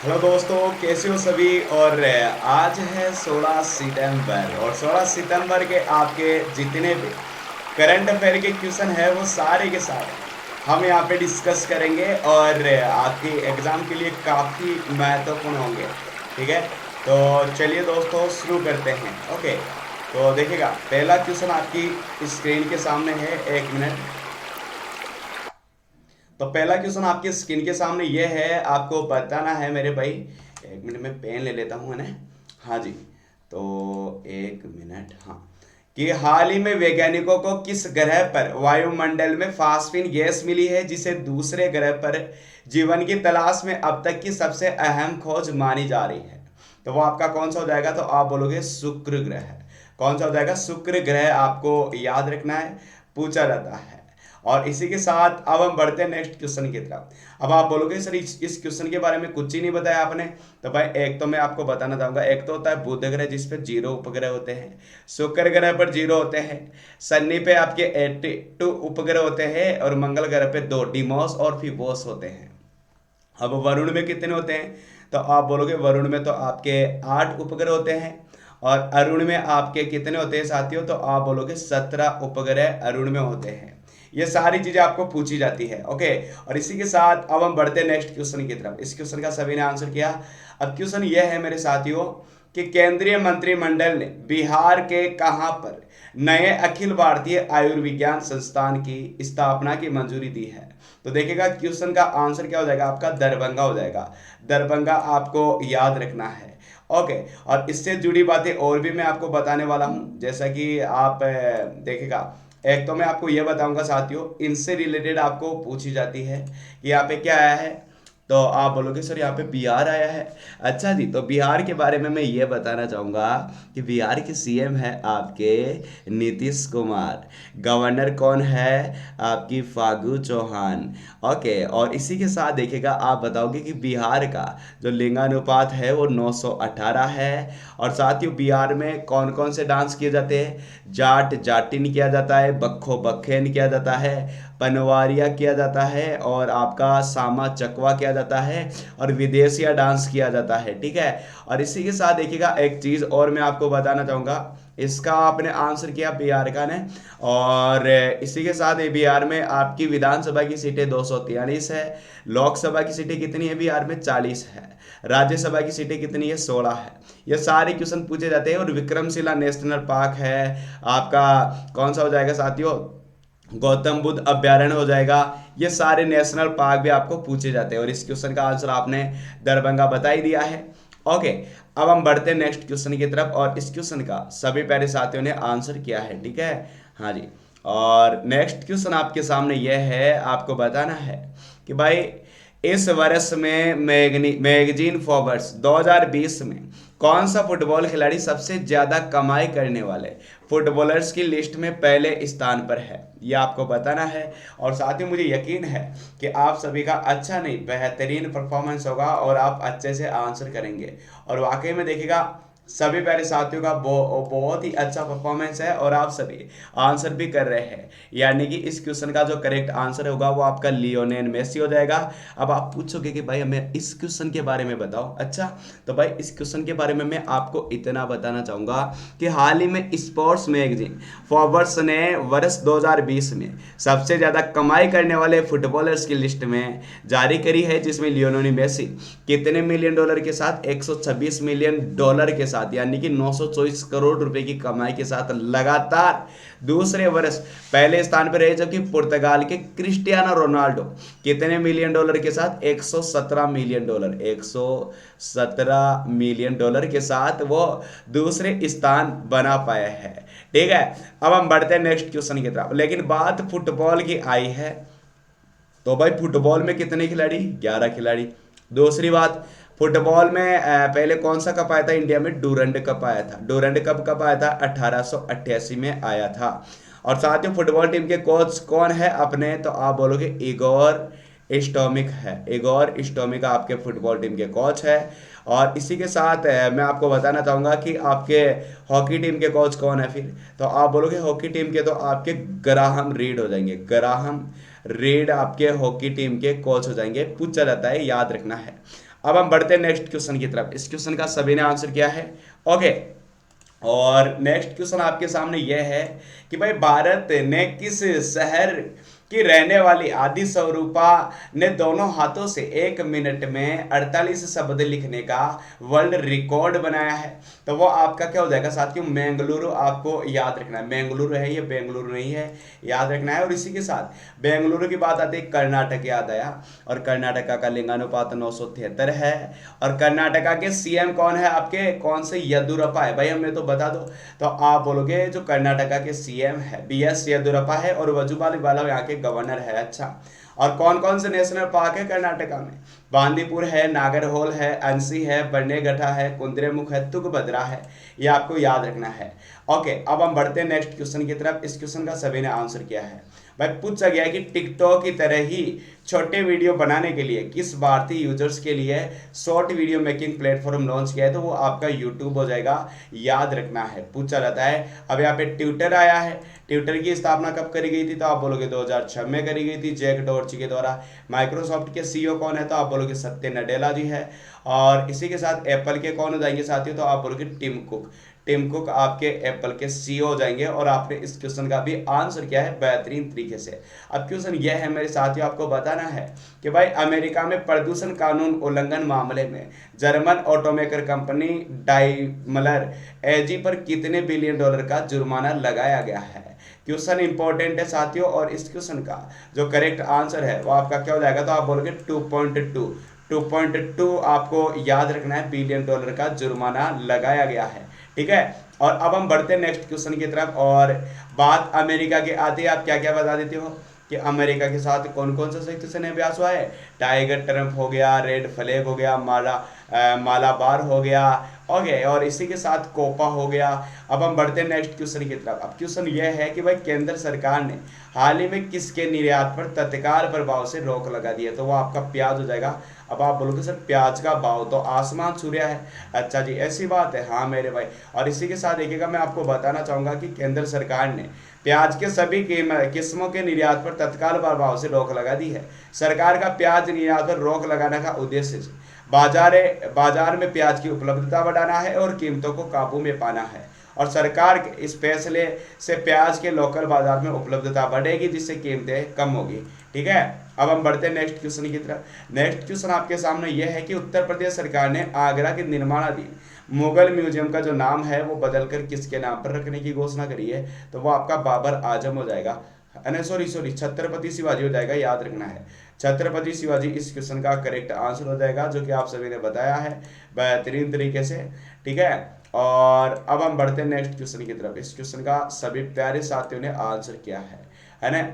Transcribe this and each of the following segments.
Hello दोस्तों, कैसे हो सभी। और आज है 16 सितंबर और 16 सितंबर के आपके जितने भी करंट अफेयर के क्वेश्चन है वो सारे के सारे हम यहाँ पे डिस्कस करेंगे और आपके एग्ज़ाम के लिए काफ़ी महत्वपूर्ण होंगे। ठीक है, तो चलिए दोस्तों शुरू करते हैं। ओके, तो देखिएगा पहला क्वेश्चन आपकी स्क्रीन के सामने है। एक मिनट। तो पहला क्वेश्चन आपके स्क्रीन के सामने ये है, आपको बताना है मेरे भाई। एक मिनट में पेन ले लेता हूँ, है ना। हाँ जी, तो एक मिनट। हाँ, कि हाल ही में वैज्ञानिकों को किस ग्रह पर वायुमंडल में फास्फीन गैस मिली है, जिसे दूसरे ग्रह पर जीवन की तलाश में अब तक की सबसे अहम खोज मानी जा रही है। तो वो आपका कौन सा हो जाएगा? तो आप बोलोगे शुक्र ग्रह। कौन सा हो जाएगा? शुक्र ग्रह आपको याद रखना है, पूछा जाता है। और इसी के साथ अब हम बढ़ते हैं नेक्स्ट क्वेश्चन की तरफ। अब आप बोलोगे सर इस क्वेश्चन के बारे में कुछ ही नहीं बताया आपने। तो भाई एक तो मैं आपको बताना चाहूंगा, एक तो होता है बुध ग्रह जिस पे 0 उपग्रह होते हैं, शुक्र ग्रह पर 0 होते हैं, शनि पे आपके 82 उपग्रह होते हैं और मंगल ग्रह पे 2 डिमोस और फिबोस होते हैं। अब वरुण में कितने होते हैं? तो आप बोलोगे वरुण में तो आपके 8 उपग्रह होते हैं। और अरुण में आपके कितने होते हैं साथियों? तो आप बोलोगे 17 उपग्रह अरुण में होते हैं। ये सारी चीजें आपको पूछी जाती है। ओके, और इसी के साथ अब हम बढ़ते हैं नेक्स्ट क्वेश्चन की तरफ। इस क्वेश्चन का सभी ने आंसर किया। अब क्वेश्चन ये है मेरे साथियों कि केंद्रीय मंत्रिमंडल ने बिहार के कहां पर नए अखिल भारतीय आयुर्विज्ञान संस्थान की स्थापना की मंजूरी दी है? तो देखिएगा क्वेश्चन का आंसर क्या हो जाएगा आपका? दरभंगा हो जाएगा। दरभंगा आपको याद रखना है। ओके, और इससे जुड़ी बातें और भी मैं आपको बताने वाला हूं, जैसा कि आप देखिएगा। एक तो मैं आपको यह बताऊंगा साथियों, इनसे रिलेटेड आपको पूछी जाती है कि यहाँ पे क्या आया है। तो आप बोलोगे सर यहाँ पे बिहार आया है। अच्छा जी, तो बिहार के बारे में मैं ये बताना चाहूँगा कि बिहार के सीएम है आपके नीतीश कुमार। गवर्नर कौन है? आपकी फागू चौहान। ओके, और इसी के साथ देखिएगा आप बताओगे कि बिहार का जो लिंगानुपात है वो 918 है। और साथ ही बिहार में कौन कौन से डांस किए जाते हैं? जाट जाटिन किया जाता है, बख्खो बखेन किया जाता है, पनवारिया किया जाता है, और आपका सामा चकवा किया जाता है, और विदेशिया डांस किया जाता है। ठीक है, और इसी के साथ देखिएगा एक चीज़ और मैं आपको बताना चाहूँगा। इसका आपने आंसर किया बिहार का ने। और इसी के साथ ये बिहार में आपकी विधानसभा की सीटें 243 है। लोकसभा की सीटें कितनी है बिहार में? 40 है। राज्यसभा की सीटें कितनी है? 16 है। ये सारे क्वेश्चन पूछे जाते हैं। और विक्रमशिला नेशनल पार्क है आपका, कौन सा हो जाएगा साथियों? गौतम बुद्ध अभ्यारण्य हो जाएगा। ये सारे नेशनल पार्क भी आपको पूछे जाते हैं। और इस क्वेश्चन का आंसर आपने दरभंगा बता ही दिया है। ओके, अब हम बढ़ते हैं नेक्स्ट क्वेश्चन की तरफ। और इस क्वेश्चन का सभी प्यारे साथियों ने आंसर किया है। ठीक है, हाँ जी। और नेक्स्ट क्वेश्चन आपके सामने यह है, आपको बताना है कि भाई इस वर्ष में मैगजीन फोर्ब्स 2020 में कौन सा फुटबॉल खिलाड़ी सबसे ज्यादा कमाई करने वाले फुटबॉलर्स की लिस्ट में पहले स्थान पर है? ये आपको बताना है। और साथ ही मुझे यकीन है कि आप सभी का अच्छा नहीं बेहतरीन परफॉर्मेंस होगा और आप अच्छे से आंसर करेंगे। और वाकई में देखिएगा सभी प्यारे साथियों का बहुत ही अच्छा परफॉर्मेंस है और आप सभी आंसर भी कर रहे हैं। यानी कि इस क्वेश्चन का जो करेक्ट आंसर होगा वो आपका लियोनेल मेसी हो जाएगा। अब आप पूछोगे कि भाई हमें इस क्वेश्चन के बारे में बताओ। अच्छा, तो भाई इस क्वेश्चन के बारे में मैं आपको इतना बताना चाहूंगा कि हाल ही में स्पोर्ट्स मैगजीन फोर्ब्स ने वर्ष 2020 में सबसे ज्यादा कमाई करने वाले फुटबॉलर्स की लिस्ट में जारी करी है, जिसमें लियोनेल मेसी कितने मिलियन डॉलर के साथ? 126 मिलियन डॉलर के साथ, यानी कि 924 करोड़ रुपए की कमाई के साथ लगातार दूसरे वर्ष पहले स्थान पर रहे। जबकि पुर्तगाल के क्रिस्टियानो रोनाल्डो कितने मिलियन डॉलर के साथ? 117 मिलियन डॉलर, 117 मिलियन डॉलर के साथ वो दूसरे स्थान बना पाया है। ठीक है, अब हम बढ़ते हैं नेक्स्ट क्वेश्चन की तरफ। लेकिन बात फुटबॉल की आई है, तो भाई फुटबॉल में कितने खिलाड़ी? 11 खिलाड़ी। दूसरी बात, फुटबॉल में पहले कौन सा कप आया था इंडिया में? डूरंड कप आया था। डूरंड कप कब आया था? 1888 में आया था। और साथ ही फुटबॉल टीम के कोच कौन है अपने? तो आप बोलोगे इगोर स्टोमिक है। इगोर स्टोमिक आपके फुटबॉल टीम के कोच है। और इसी के साथ मैं आपको बताना चाहूंगा कि आपके हॉकी टीम के कोच कौन है फिर? तो आप बोलोगे हॉकी टीम के तो आपके ग्राहम रीड हो जाएंगे। ग्राहम रीड आपके हॉकी टीम के कोच हो जाएंगे। पूछा जाता है, याद रखना है। अब हम बढ़ते हैं नेक्स्ट क्वेश्चन की तरफ। इस क्वेश्चन का सभी ने आंसर किया है। ओके, और नेक्स्ट क्वेश्चन आपके सामने यह है कि भाई भारत ने किस शहर की रहने वाली आदि स्वरूपा ने दोनों हाथों से 1 मिनट में 48 शब्द लिखने का वर्ल्ड रिकॉर्ड बनाया है? तो वो आपका क्या हो जाएगा साथियों, बेंगलुरु। आपको याद रखना है बेंगलुरु है, ये बेंगलुरु नहीं है, याद रखना है। और इसी के साथ बेंगलुरु की बात आती है, कर्नाटक याद आया, और कर्नाटका का लिंगानुपात 973 है। और कर्नाटका के सीएम कौन है आपके, कौन से, येदुरप्पा है। भाई हमें तो बता दो। तो आप बोलोगे जो कर्नाटका के सीएम है बीएस येदुरप्पा है, और वजुभाई वाला यहाँ के गवर्नर है। अच्छा, और कौन कौन से नेशनल पार्क है कर्नाटका में? बांदीपुर है, नागरहोल है, अंसी है, बन्नेगठा है, कुद्रेमुख है, तुंगभद्रा है। ये आपको याद रखना है। ओके, अब हम बढ़ते हैं नेक्स्ट क्वेश्चन की तरफ। इस क्वेश्चन का सभी ने आंसर किया है। भाई पूछा गया है कि टिकटॉक की तरह ही छोटे वीडियो बनाने के लिए किस भारतीय यूजर्स के लिए short video making platform launch किया है? तो वो आपका यूट्यूब हो जाएगा, याद रखना है। पूछा जाता है। अब यहाँ पे ट्विटर आया है। ट्विटर की स्थापना कब करी गई थी? तो आप बोलोगे 2006 में करी गई थी, जैक डॉर्ची के द्वारा। माइक्रोसॉफ्ट के सीईओ कौन है? तो आप बोलोगे सत्य नडेला जी है। और इसी के साथ एप्पल के कौन हो जाएंगे साथियों? तो आप बोलोगे टिम कुक। टिम कुक आपके एप्पल के सीईओ हो जाएंगे। और आपने इस क्वेश्चन का भी आंसर किया है बेहतरीन तरीके से। अब क्वेश्चन यह है मेरे साथियों, आपको बताना है कि भाई अमेरिका में प्रदूषण कानून उल्लंघन मामले में जर्मन ऑटोमेकर कंपनी डाइमलर एजी पर कितने बिलियन डॉलर का जुर्माना लगाया गया है? क्वेश्चन इंपॉर्टेंट है साथियों, और इस क्वेश्चन का जो करेक्ट आंसर है वो आपका क्या हो जाएगा? तो आप बोलोगे 2.2 आपको याद रखना है, बिलियन डॉलर का जुर्माना लगाया गया है। ठीक है, और अब हम बढ़ते हैं नेक्स्ट क्वेश्चन की तरफ। और बात अमेरिका की आती है, आप क्या क्या बता देते हो कि अमेरिका के साथ कौन कौन सा संयुक्त सैन्य अभ्यास हुआ है? टाइगर ट्रम्प हो गया, रेड फ्लैग हो गया, मालाबार हो गया। ओके, और इसी के साथ कोपा हो गया। अब हम बढ़ते हैं नेक्स्ट क्वेश्चन की तरफ। अब क्वेश्चन यह है कि भाई केंद्र सरकार ने हाल ही में किसके निर्यात पर तत्काल प्रभाव से रोक लगा दी है? तो वो आपका प्याज हो जाएगा। अब आप बोलोगे सर प्याज का भाव तो आसमान छू रहा है। अच्छा जी, ऐसी बात है? हाँ मेरे भाई। और इसी के साथ देखिएगा, मैं आपको बताना चाहूंगा कि केंद्र सरकार ने प्याज के सभी किस्मों के निर्यात पर तत्काल प्रभाव से रोक लगा दी है। सरकार का प्याज निर्यात पर रोक लगाने का उद्देश्य बाजार में प्याज की उपलब्धता बढ़ाना है और कीमतों को काबू में पाना है। और सरकार के इस फैसले से प्याज के लोकल बाजार में उपलब्धता बढ़ेगी, जिससे कीमतें कम होगी। ठीक है, अब हम बढ़ते हैं नेक्स्ट क्वेश्चन की तरफ। नेक्स्ट क्वेश्चन आपके सामने यह है कि उत्तर प्रदेश सरकार ने आगरा के निर्माणाधीन मुगल म्यूजियम का जो नाम है वो बदलकर किसके नाम पर रखने की घोषणा करी है? तो वो आपका बाबर आजम हो जाएगा। सॉरी छत्रपति शिवाजी हो जाएगा, याद रखना है। छत्रपति शिवाजी इस क्वेश्चन का करेक्ट आंसर हो जाएगा, जो कि आप सभी ने बताया है बेहतरीन तरीके से। ठीक है, और अब हम बढ़ते हैं नेक्स्ट क्वेश्चन की तरफ। इस क्वेश्चन का सभी प्यारे साथियों ने आंसर किया है ना?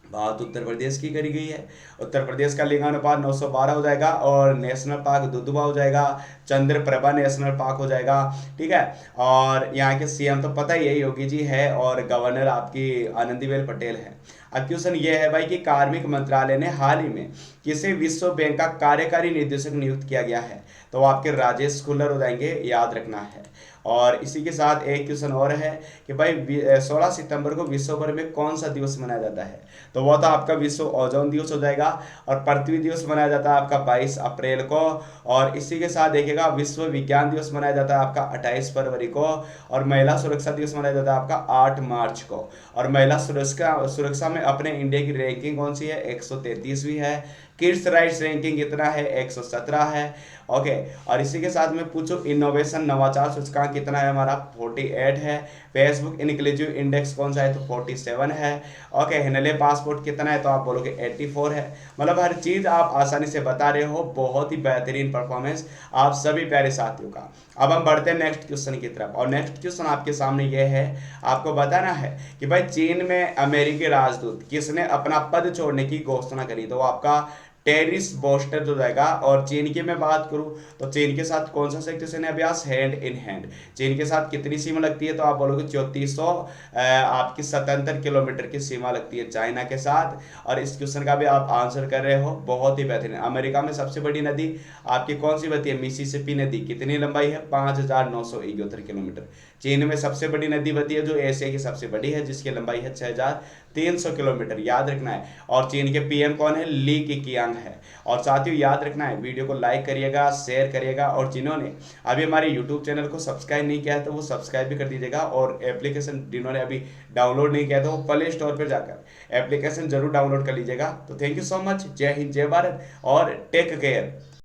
बात उत्तर प्रदेश की करी गई है। उत्तर प्रदेश का लिंगानुपात 912 हो जाएगा, और नेशनल पार्क दुधवा हो जाएगा, चंद्रप्रभा नेशनल पार्क हो जाएगा। ठीक है, और यहाँ के सीएम तो पता ही है, योगी जी है, और गवर्नर आपकी आनंदीबेन पटेल है। अब क्वेश्चन ये है भाई कि कार्मिक मंत्रालय ने हाल ही में किसे विश्व बैंक का कार्यकारी निदेशक नियुक्त किया गया है? तो आपके राजेश खुल्लर हो जाएंगे, याद रखना है। और इसी के साथ एक क्वेश्चन और है कि भाई 16 सितंबर को विश्व भर में कौन सा दिवस मनाया जाता है? तो वो तो आपका विश्व ओजोन दिवस हो जाएगा। और पृथ्वी दिवस मनाया जाता है आपका 22 अप्रैल को। और इसी के साथ देखिएगा, विश्व विज्ञान दिवस मनाया जाता है आपका 28 फरवरी को। और महिला सुरक्षा दिवस मनाया जाता है आपका 8 मार्च को। और महिला सुरक्षा में अपने इंडिया की रैंकिंग कौन सी है? 133वीं है। किड्स राइट्स रैंकिंग कितना है? 117 है। ओके, और इसी के साथ में पूछो इनोवेशन नवाचार सूचकांक कितना है हमारा? 48 है। फेसबुक इंक्लूसिव इंडेक्स कौन सा है? तो 47 है। ओके, हिनले पासपोर्ट कितना है? तो आप बोलोगे 84 है। मतलब हर चीज आप आसानी से बता रहे हो, बहुत ही बेहतरीन परफॉर्मेंस आप सभी प्यारे साथियों का। अब हम बढ़ते हैं नेक्स्ट क्वेश्चन की तरफ। और नेक्स्ट क्वेश्चन आपके सामने यह है, आपको बताना है कि भाई चीन में अमेरिकी राजदूत किसने अपना पद छोड़ने की घोषणा करी? तो आपका टेरिस बोस्टर हो जाएगा। और चीन की मैं बात करूं तो चीन के साथ कौन सा संयुक्त सैन्य अभ्यास? Hand in hand. चीन के साथ कितनी सीमा लगती है? तो आप बोलोगे 3400 आपकी 77 किलोमीटर की सीमा लगती है चाइना के साथ। और इस क्वेश्चन का भी आप आंसर कर रहे हो, बहुत ही बेहतरीन। अमेरिका में सबसे बड़ी नदी आपकी कौन सी बहती है? मिसिसिपी नदी। कितनी लंबाई है? 5971 किलोमीटर। चीन में सबसे बड़ी नदी बहती है जो एशिया की सबसे बड़ी है, जिसकी लंबाई है 6300 किलोमीटर, याद रखना है। और चीन के पीएम कौन है? ली केकियांग रंग है। और साथियों याद रखना है, वीडियो को लाइक करिएगा, शेयर करिएगा, और जिन्होंने अभी हमारे यूट्यूब चैनल को सब्सक्राइब नहीं किया है तो वो सब्सक्राइब भी कर दीजिएगा। और एप्लीकेशन जिन्होंने अभी डाउनलोड नहीं किया तो वो प्ले स्टोर पर जाकर एप्लीकेशन जरूर डाउनलोड कर लीजिएगा। तो थैंक यू सो मच। जय हिंद, जय भारत, और टेक केयर।